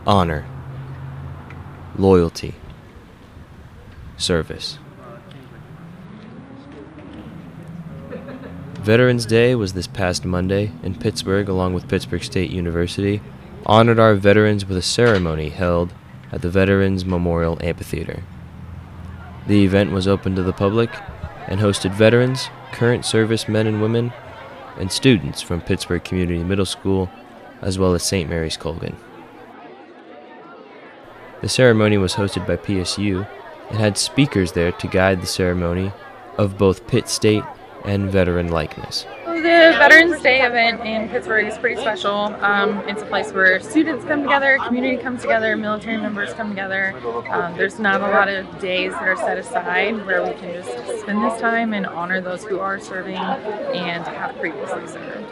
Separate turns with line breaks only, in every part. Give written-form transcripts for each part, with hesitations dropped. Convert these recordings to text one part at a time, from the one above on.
honor, loyalty, service. Veterans Day was this past Monday, and Pittsburg, along with Pittsburg State University, honored our veterans with a ceremony held at the Veterans Memorial Amphitheater. The event was open to the public and hosted veterans, current service men and women, and students from Pittsburg Community Middle School, as well as St. Mary's Colgan. The ceremony was hosted by PSU and had speakers there to guide the ceremony of both Pitt State and veteran likeness.
The Veterans Day event in Pittsburgh is pretty special. It's a place where students come together, community comes together, military members come together. There's not a lot of days that are set aside where we can just spend this time and honor those who are serving and have previously served.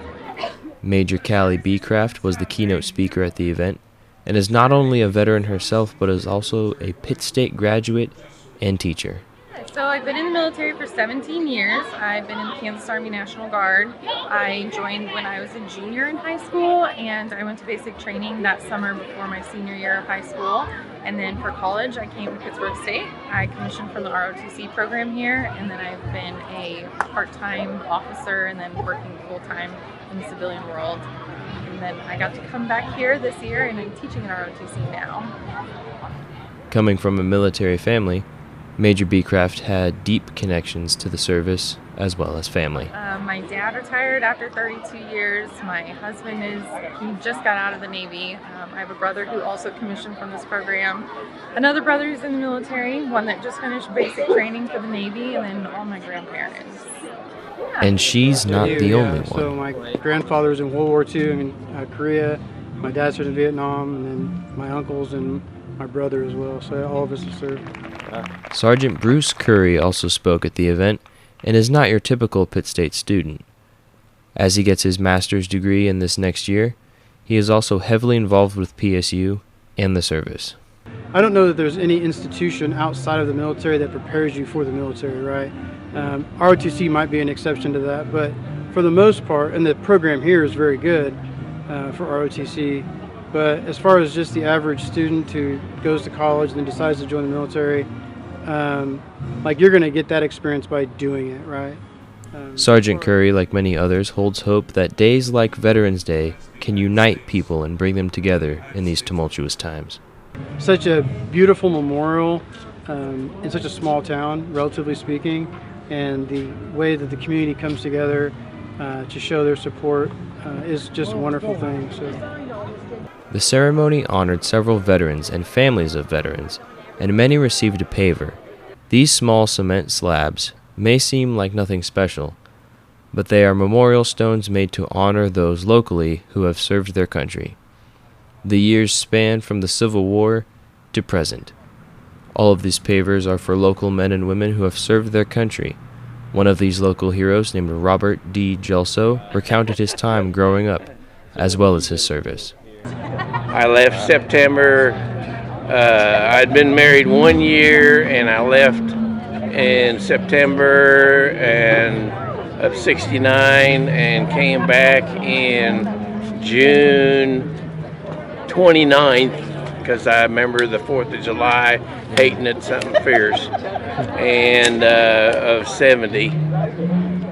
Major Callie Beecraft was the keynote speaker at the event and is not only a veteran herself but is also a Pitt State graduate and teacher.
So I've been in the military for 17 years. I've been in the Kansas Army National Guard. I joined when I was a junior in high school, and I went to basic training that summer before my senior year of high school. And then for college, I came to Pittsburg State. I commissioned from the ROTC program here, and then I've been a part-time officer and then working full-time in the civilian world. And then I got to come back here this year, and I'm teaching in ROTC now.
Coming from a military family, Major Beecraft had deep connections to the service as well as family.
My dad retired after 32 years. My husband he just got out of the Navy. I have a brother who also commissioned from this program. Another brother who's in the military, one that just finished basic training for the Navy, and then all my grandparents. Yeah.
And she's not the only one.
So my grandfather was in World War II in Korea. My dad served in Vietnam, and then my uncles and my brother as well. So all of us have served.
Sergeant Bruce Curry also spoke at the event and is not your typical Pitt State student. As he gets his master's degree in this next year, he is also heavily involved with PSU and the service.
I don't know that there's any institution outside of the military that prepares you for the military, right? ROTC might be an exception to that, but for the most part, and the program here is very good for ROTC, but as far as just the average student who goes to college and then decides to join the military, you're going to get that experience by doing it, right?
Sergeant Curry, like many others, holds hope that days like Veterans Day can unite people and bring them together in these tumultuous times.
Such a beautiful memorial in such a small town, relatively speaking, and the way that the community comes together to show their support is just a wonderful thing.
The ceremony honored several veterans and families of veterans, and many received a paver. These small cement slabs may seem like nothing special, but they are memorial stones made to honor those locally who have served their country. The years span from the Civil War to present. All of these pavers are for local men and women who have served their country. One of these local heroes, named Robert D. Gelso, recounted his time growing up, as well as his service.
I left September. I'd been married 1 year, and I left in September of '69 and came back in June 29th because I remember the 4th of July hating it something fierce, and of '70,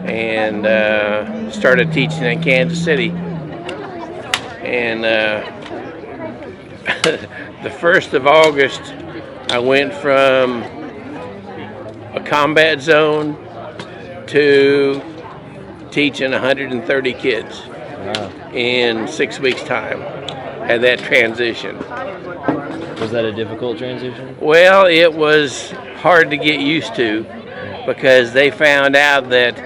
and started teaching in Kansas City. And the 1st of August, I went from a combat zone to teaching 130 kids in 6 weeks' time. Had that transition.
Was that a difficult transition?
Well, it was hard to get used to because they found out that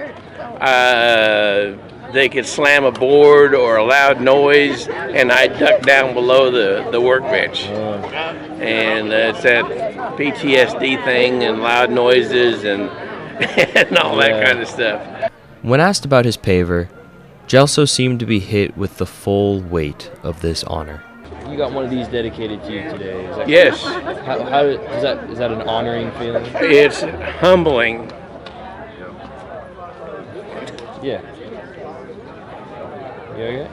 they could slam a board or a loud noise, and I ducked down below the workbench. And it's that PTSD thing and loud noises and all that kind of stuff.
When asked about his paver, Gelso seemed to be hit with the full weight of this honor. You got one of these dedicated to you today. Is that
yes.
How is that an honoring feeling?
It's humbling.
Yeah. You okay?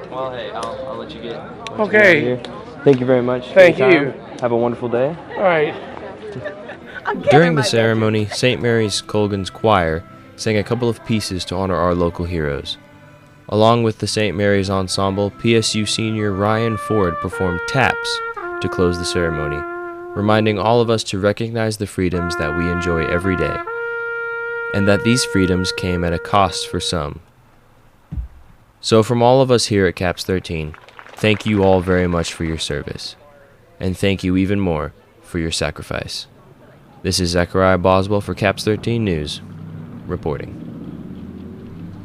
Well, hey, I'll let you get.
Okay.
Thank you very much. for
Thank
your
you.
time. Have a wonderful day.
All right.
During the ceremony, St. Mary's Colgan's Choir sang a couple of pieces to honor our local heroes. Along with the St. Mary's Ensemble, PSU senior Ryan Ford performed taps to close the ceremony, reminding all of us to recognize the freedoms that we enjoy every day, and that these freedoms came at a cost for some. So from all of us here at CAPS 13, thank you all very much for your service, and thank you even more for your sacrifice. This is Zechariah Boswell for CAPS 13 News, reporting.